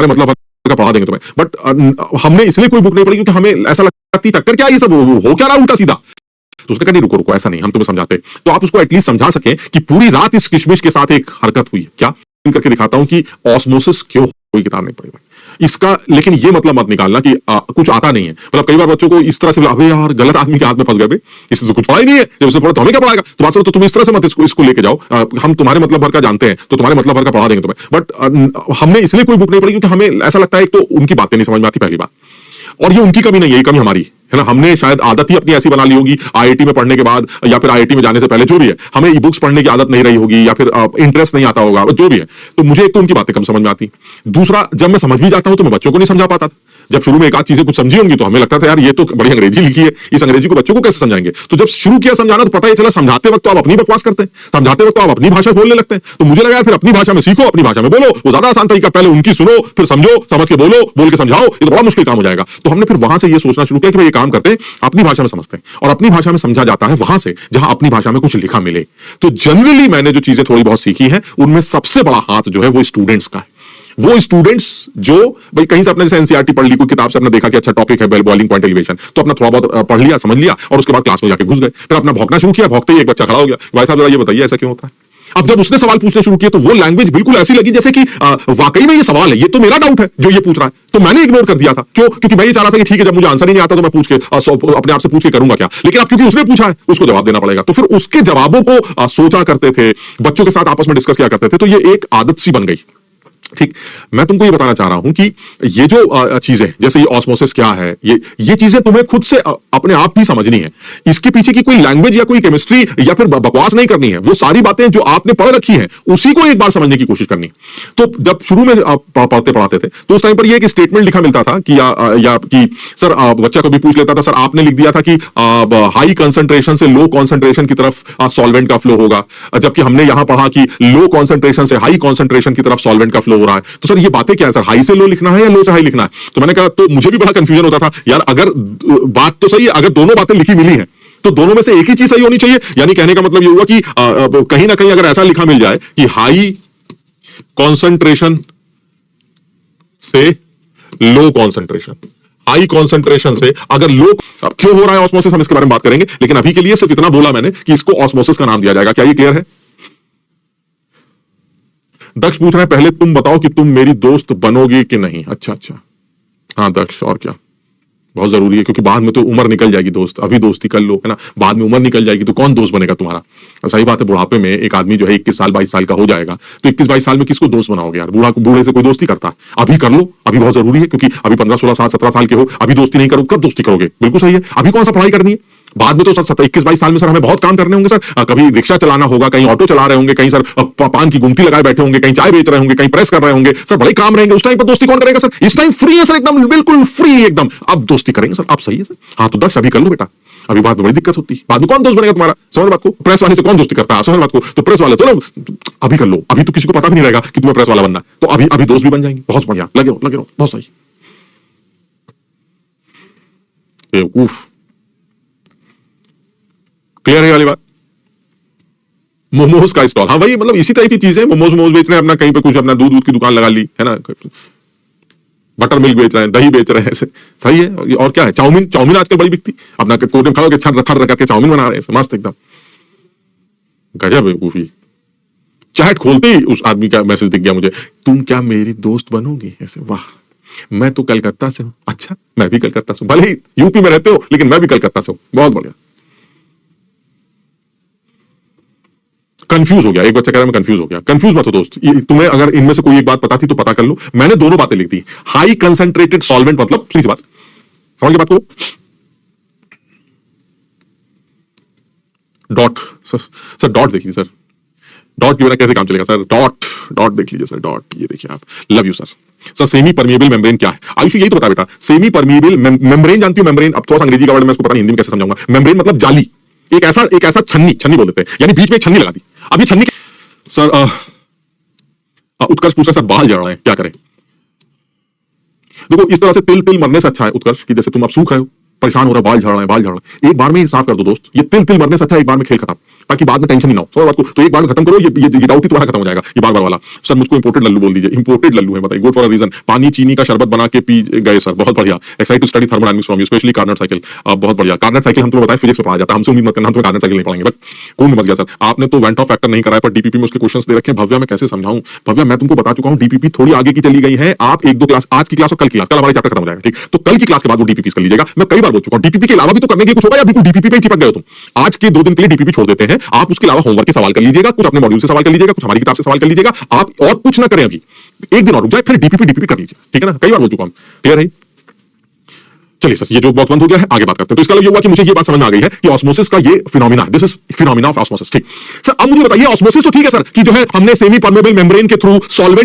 तुम्हारे मतलब भर का पढ़ा देंगे तुम्हें, बट हमने इसलिए कोई बुक नहीं पढ़ी क्योंकि हमें ऐसा लगती टक्कर क्या ये सब हो क्या रहा उल्टा सीधा। तो उसने कहा नहीं रुको रुको ऐसा नहीं, हम तुम्हें समझाते। तो आप उसको एटलीस्ट समझा सके कि पूरी रात इस किशमिश के साथ एक हरकत हुई है क्या, करके दिखाता हूं कि ऑस्मोसिस क्यों कोई किताब नहीं पढ़ी इसका। लेकिन ये मतलब मत निकालना कि कुछ आता नहीं है। मतलब कई बार बच्चों को इस तरह से अबे यार गलत आदमी के हाथ में फंस गए, इससे तो कुछ पढ़ा ही नहीं है, जब उसने पढ़ा तो हमें क्या पढ़ाएगा। तो बात तो तुम इस तरह से मत इसको लेके जाओ, हम तुम्हारे मतलब भर का जानते हैं तो तुम्हारे मतलब भर का पढ़ा देंगे तुम्हें, बट हमने इसलिए कोई बुक नहीं पढ़ी क्योंकि हमें ऐसा लगता है एक तो उनकी बातें नहीं समझ में आती पहली बात, और ये उनकी कमी नहीं है, ये कमी हमारी है ना। हमने शायद आदत ही अपनी ऐसी बना ली होगी आईआईटी में पढ़ने के बाद या फिर आईआईटी में जाने से पहले, जो भी है हमें ई बुक्स पढ़ने की आदत नहीं रही होगी या फिर इंटरेस्ट नहीं आता होगा, जो भी है। तो मुझे एक तो उनकी बातें कम समझ में आती, दूसरा जब मैं समझ भी जाता हूं तो मैं बच्चों को नहीं समझा पाता। जब शुरू में एक आध चीजें कुछ समझी होंगी तो हमें लगता था यार ये तो बड़ी अंग्रेजी लिखी है, इस अंग्रेजी को बच्चों को कैसे समझाएंगे। तो जब शुरू किया समझाना तो पता ही चला समझाते वक्त तो आप अपनी बकवास करते हैं, समझाते वक्त तो आप अपनी भाषा बोलने लगते हैं। तो मुझे लगा यार फिर अपनी भाषा में सीखो, अपनी भाषा में बोलो, वो ज्यादा आसान तरीका। पहले उनकी सुनो, फिर समझो, समझ के बोलो, बोल के समझाओ, ये तो बड़ा मुश्किल काम हो जाएगा। तो हमने फिर वहां से ये सोचना शुरू किया कि भाई ये काम करते हैं अपनी भाषा में समझते हैं, और अपनी भाषा में समझा जाता है वहां से जहां अपनी भाषा में कुछ लिखा मिले। तो जनरली मैंने जो चीजें थोड़ी बहुत सीखी है उनमें सबसे बड़ा हाथ जो है वो स्टूडेंट्स का है। वो स्टूडेंट्स जो भाई कहीं से अपने जैसे एनसीईआरटी पढ़ ली, कोई किताब से अपने देखा कि अच्छा टॉपिक है बॉइलिंग पॉइंट एलिवेशन, तो अपना थोड़ा बहुत पढ़ लिया, समझ लिया, और उसके बाद क्लास में जाके घुस गए, फिर अपना भौंकना शुरू किया, भौंकते ही एक बच्चा खड़ा हो गया, भाई साहब जरा ये बताइए ऐसा क्यों होता है। अब जब उसने सवाल पूछने शुरू किए तो वो लैंग्वेज बिल्कुल ऐसी लगी जैसे कि वाकई में ये सवाल है, ये तो मेरा डाउट है जो ये पूछ रहा है। तो मैंने इग्नोर कर दिया था, क्यों, क्योंकि मैं ये चाह रहा था कि ठीक है जब मुझे आंसर ही नहीं आता तो मैं पूछ के अपने आप से पूछ के करूंगा क्या, लेकिन अब क्योंकि उसने पूछा है उसको जवाब देना पड़ेगा। तो फिर उसके जवाबों को सोचा करते थे, बच्चों के साथ आपस में डिस्कस किया करते थे, तो ये एक आदत सी बन गई। ठीक, मैं तुमको ये बताना चाह रहा हूं कि ये जो चीजें जैसे ये ऑस्मोसिस क्या है, ये चीजें तुम्हें खुद से अपने आप ही समझनी है। इसके पीछे की कोई लैंग्वेज या कोई केमिस्ट्री या फिर बकवास नहीं करनी है। वो सारी बातें जो आपने पढ़ रखी हैं उसी को एक बार समझने की कोशिश करनी। तो जब शुरू में पढ़ाते थे तो उस टाइम पर ये एक स्टेटमेंट लिखा मिलता था कि या कि सर बच्चा को भी पूछ लेता था, सर आपने लिख दिया था कि हाई कंसंट्रेशन से लो कंसंट्रेशन की तरफ सॉल्वेंट का फ्लो होगा, जबकि हमने यहां पढ़ा कि लो कंसंट्रेशन से हाई कंसंट्रेशन की तरफ सॉल्वेंट का फ्लो हो रहा है। तो सर ये बातें क्या है सर, हाई से लो लिखना है या लो से हाई लिखना है। तो मैंने कहा, तो मुझे भी बड़ा कंफ्यूजन होता था यार, अगर बात तो सही है, अगर दोनों बातें लिखी मिली हैं तो दोनों में से एक ही चीज सही होनी चाहिए। यानी कहने का मतलब ये हुआ कि कहीं ना कहीं अगर ऐसा लिखा मिल जाए कि हाई कॉन्सेंट्रेशन से लो कॉन्सेंट्रेशन, हाई कॉन्सेंट्रेशन से अगर लो, क्यों हो रहा है ऑस्मोसिस हम इसके बारे में बात करेंगे, लेकिन अभी के लिए सिर्फ इतना बोला मैंने कि इसको ऑस्मोसिस का नाम दिया जाएगा। क्या ये क्लियर है? दक्ष पूछ रहे हैं पहले तुम बताओ कि तुम मेरी दोस्त बनोगी कि नहीं। अच्छा अच्छा, हाँ दक्ष, और क्या, बहुत जरूरी है, क्योंकि बाद में तो उम्र निकल जाएगी दोस्त, अभी दोस्ती कर लो है ना, बाद में उम्र निकल जाएगी तो कौन दोस्त बनेगा तुम्हारा। सही बात है, बुढ़ापे में एक आदमी जो है 21 साल 22 साल का हो जाएगा तो 21-22 साल में किसको दोस्त बनाओगे यार, बूढ़े से कोई दोस्ती करता है। अभी कर लो, अभी बहुत जरूरी है, क्योंकि अभी 15-16-17 साल के हो, अभी दोस्ती नहीं करो, कब दोस्ती करोगे। बिल्कुल सही है, अभी कौन सा पढ़ाई करनी है, बाद में तो 21-22 साल में सर हमें बहुत काम करने होंगे सर, कभी रिक्शा चलाना होगा, कहीं ऑटो चला रहे होंगे, कहीं सर पान की गुमटी लगाए बैठे होंगे, कहीं चाय बेच रहे होंगे, कहीं प्रेस कर रहे होंगे, सर बड़े काम रहेंगे। उस टाइम पर दोस्ती कौन करेगा सर, इस टाइम फ्री है सर, एकदम बिल्कुल फ्री एकदम, अब दोस्ती करेंगे सर। अब सही है सर, हाँ तो दक्ष अभी कर लो बेटा, अभी बाद में बड़ी दिक्कत होती है, बाद में कौन दोस्त बनेगा तुम्हारा। समझ बात को, प्रेस वाले से कौन दोस्ती करता है, समझ बात को, तो प्रेस वाले तो ना अभी कर लो, अभी तो किसी को पता भी नहीं रहेगा कि तुम्हें प्रेस वाला बनना, तो अभी दोस्त भी बन जाएंगे। बहुत बढ़िया, लगे रहो, बहुत सही। क्लियर है वाली बात। मोमोज का स्टॉल, हाँ भाई मतलब इसी टाइप की चीजें, मोमोज बेच रहे हैं अपना, कहीं पे कुछ अपना दूध की दुकान लगा ली है ना, बटर मिल्क बेच रहे हैं, दही बेच रहे हैं, सही है। और क्या है, चाउमीन आजकल बड़ी बिकती, अपना कोट में खड़ा होकर छड़ रखा के चाउमीन बना रहे हैं, मस्त एकदम, गजब है बेवकूफी। चैट खोलते ही उस आदमी का मैसेज दिख गया मुझे, तुम क्या मेरी दोस्त बनोगी, ऐसे। वाह, मैं तो कलकत्ता से हूं। अच्छा, मैं भी कलकत्ता से हूं, भले ही यूपी में रहते हो लेकिन मैं भी कलकत्ता से हूं। बहुत बढ़िया। कंफ्यूज हो गया, एक बच्चा कह रहा है मैं कंफ्यूज हो गया। कंफ्यूज मत हो दोस्त, तुम्हें अगर इनमें से कोई एक बात पता थी तो पता कर लो, मैंने दोनों बातें लिख दी। हाई कंसंट्रेटेड सॉल्वेंट मतलब सीधी सी बात, समझ गए बात को। डॉट सर डॉट देखिए सर, डॉट के बिना कैसे काम चलेगा सर, डॉट देख लीजिए सर, डॉट ये देखिए आप, love you sir. Semi permeable membrane क्या है, आयुष यही तो बता बेटा। सेमी परमिएबल मेम्ब्रेन जानती हूं, मेम्ब्रेन, अब थोड़ा सा अंग्रेजी का वर्ड मैं इसको पता नहीं हिंदी में कैसे समझाऊंगा। मेम्ब्रेन मतलब जाली, एक ऐसा छन्नी बोल देते हैं, यानी बीच में एक छन्नी लगा दी। अब ये छन्नी सर उत्कर्ष पूछा सर बाल जड़ रहे हैं क्या करें। देखो इस तरह से तिल मरने से अच्छा है उत्कर्ष कि जैसे तुम अब सूख रहे हो, परेशान हो रहा है, बाल झड़ रहे हैं, एक बार में ही साफ कर दो दोस्त। ये तिल तिल मरने से अच्छा एक बार में खेल खत्म, ताकि बाद में टेंशन ही ना हो। समझ बात को? तो एक बार में खत्म करो, ये डाउट ही तुम्हारा खत्म हो जाएगा। ये बार वाला, सर मुझको इंपोर्टेड लल्लू बोल दीजिए। इंपोर्टेड लल्लू है, बताइए, गुड फॉर अ रीजन। पानी चीनी का शरबत बना के पी गए सर, बहुत बढ़िया। Excited to study thermodynamics from you, specially Carnot cycle, बहुत बढ़िया। कार्नट साइकिल हम तुम्हें बताया फिजिक्स में पढ़ाया जाता है, हमसे उम्मीद मत करना हम तुम्हें कार्नट साइकिल नहीं पढ़ाएंगे। बट कौन मच गया सर, आपने तो वेंट ऑफ फैक्टर नहीं कराया, पर डीपीपी में उसके क्वेश्चंस दे रखे हैं। भव्या मैं कैसे समझाऊं? भव्या मैं तुमको बता चुका हूं, डीपीपी थोड़ी आगे की चली गई है। आप एक दो क्लास, आज की क्लास और कल की क्लास, कल हमारा चैप्टर खत्म हो जाएगा, ठीक? तो कल की क्लास के बाद वो डीपीपी कर लीजिएगा। मैं कई बार बोल चुका हूं, डीपीपी के अलावा भी तो करने के कुछ होगा, या बिल्कुल डीपीपी पे ही चिपक गए हो तुम? आज के 2 दिन के लिए डीपीपी छोड़ देते हैं, आप उसके अलावा होमवर्क के सवाल कर लीजिएगा, कुछ अपने मॉड्यूल से सवाल कर लीजिएगा, कुछ हमारी किताब से सवाल कर लीजिएगा। आप और कुछ ना करें, अभी एक दिन और रुक जाए, फिर डीपीपी कर लीजिए, ठीक है ना? कई बार बोल चुका हूं, क्लियर है? चलिए सर, ये जो बहुत बंद हो गया है, आगे बात करते हैं। तो इसका मतलब ये हुआ कि मुझे ये बात समझ में आ गई है कि ऑस्मोसिस का ये phenomena, this is phenomena of osmosis, ठीक। सर अब मुझे बताइए, ऑस्मोसिस तो ठीक है सर, कि जो है हमने सेमी परमेबल मेम्ब्रेन के थ्रू सॉल्वेंट